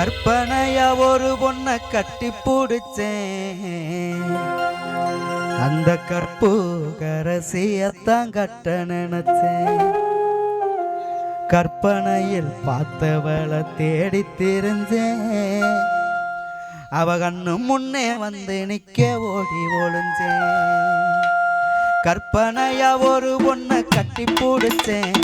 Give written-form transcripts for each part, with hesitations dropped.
கற்பனையா ஒரு பொண்ணை கட்டி பிடிச்சேன். அந்த கற்பு கரசியத்தான் கட்ட நினைச்சேன். கற்பனையில் பார்த்தவளை தேடி தெரிஞ்சேன். அவ கண்ணு முன்னே வந்து நிக்க ஓடி ஒளிஞ்சேன். கற்பனையா ஒரு பொண்ணை கட்டி பிடிச்சேன்.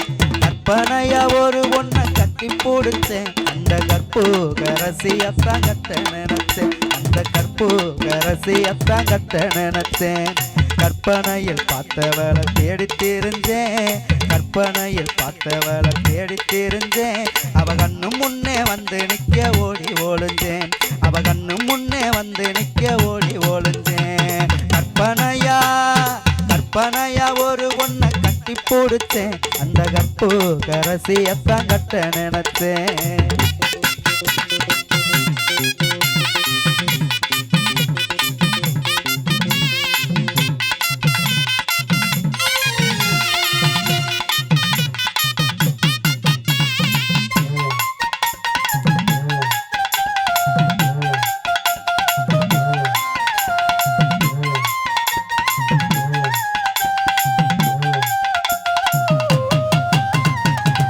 கற்பனையா ஒரு பொண்ணை கட்டி பிடிச்சேன். அந்த கற்பு கரசியத்தான் கட்ட நினைச்சேன். அந்த கற்பு கரசியத்தான் கட்ட நினைச்சேன். கற்பனையில் பார்த்தவளை தேடி தெரிஞ்சேன். கற்பனையில் பார்த்தவளை தேடி தெரிஞ்சேன். அவ கண்ணு முன்னே வந்து நிக்க ஓடி ஒளிஞ்சேன். அவ கண்ணு முன்னே வந்து நிக்க ஓடி ஒளிஞ்சேன். கற்பனையா கற்பனையா ஒரு பொண்ணை கட்டி பிடிச்சேன். அந்த கற்பு கரசியத்தான் கட்ட நினைச்சேன்.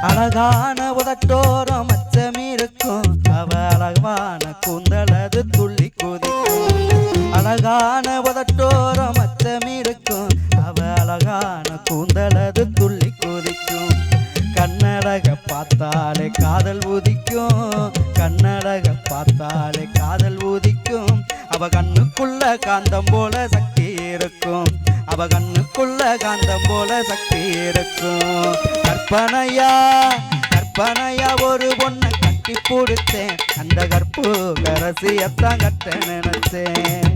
அழகான உதட்டோரம் மச்சம் இருக்கும். அவ அழகான கூந்தலது துள்ளி குதிக்கும். அழகான உதட்டோரம் மச்சம் இருக்கும். அவ அழகான கூந்தலது துள்ளி குதிக்கும். கண்ணழக பார்த்தாலே காதல் உதிக்கும். கண்ணழக பார்த்தாலே காதல் உதிக்கும். அவ கண்ணுக்குள்ள காந்தம் போல சக்தி இருக்கும். அவ கண்ணுக்குள்ள காந்தம் போல சக்தி இருக்கும். கற்பனையா கற்பனையா ஒரு பொண்ணை கட்டி பிடிச்சேன். அந்த கற்பு கரசியத்தான் கட்ட நினைச்சேன்.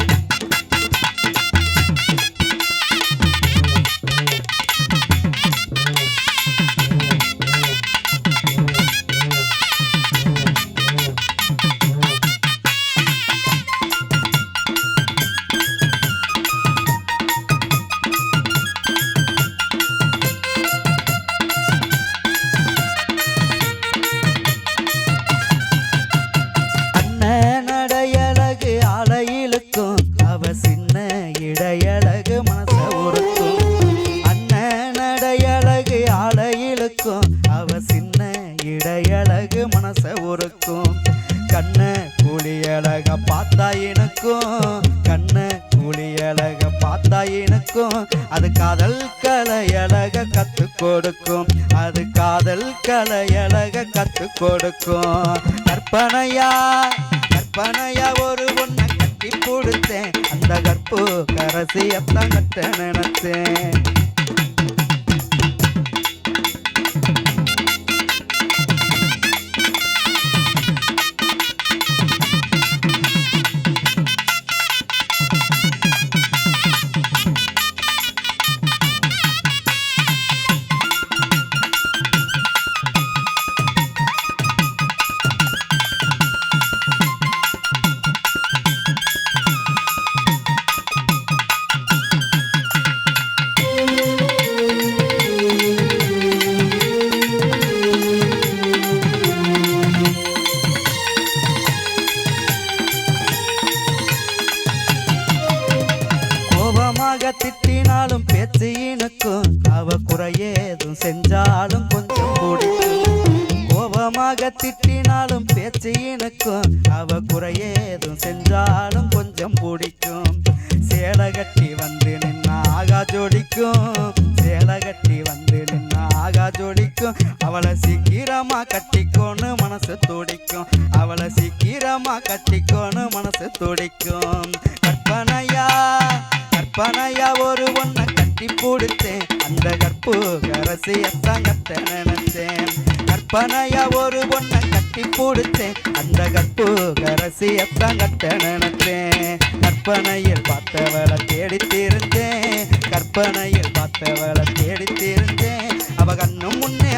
அவ சின்ன இடையழகு மனச உறுக்கும். அண்ணன் நடையழகு ஆளையிழுக்கும். அவ சின்ன இடையழகு மனச உறுக்கும். கண்ண கூலியழக பார்த்தா எனக்கும். கண்ண கூலியழக பார்த்தா எனக்கும். அது காதல் கலையழக கத்து கொடுக்கும். அது காதல் கலையழக கத்து கொடுக்கும். கற்பனையா கற்பனையா ஒரு பொண்ணை கட்டி பிடிச்சேன். அந்த கற்பு கரசியத்தான் கட்ட நினைச்சேன். திட்டினாலும் பேச்சு இனுக்கும். அவ குறையேதும் செஞ்சாலும் கொஞ்சம் பிடிக்கும். கோபமாக திட்டினாலும் பேச்சு இனுக்கும். அவ குறையேதும் செஞ்சாலும் கொஞ்சம் பிடிக்கும். சேலை கட்டி வந்து நின்னா ஆகா ஜோடிக்கும். சேலை கட்டி வந்து நின்னா ஆகா ஜோடிக்கும். அவளை சீக்கிரமா கட்டிக்கோன்னு மனசு துடிக்கும். அவளை சீக்கிரமா கட்டிக்கோன்னு மனசு துடிக்கும். கற்பனையா கற்பனையா ஒரு பொண்ணை கட்டி பிடிச்சேன். அந்த கற்பு கரசியத்தான் கட்ட நினைச்சேன். கற்பனையா ஒரு பொண்ணை கட்டி பிடிச்சேன். அந்த கற்பு கரசியத்தான் கட்ட நினைச்சேன். கற்பனையில் பார்த்தவளை தேடி தெரிஞ்சேன். கற்பனையில் பார்த்தவளை தேடி தெரிஞ்சேன். அவ கண்ணு முன்னே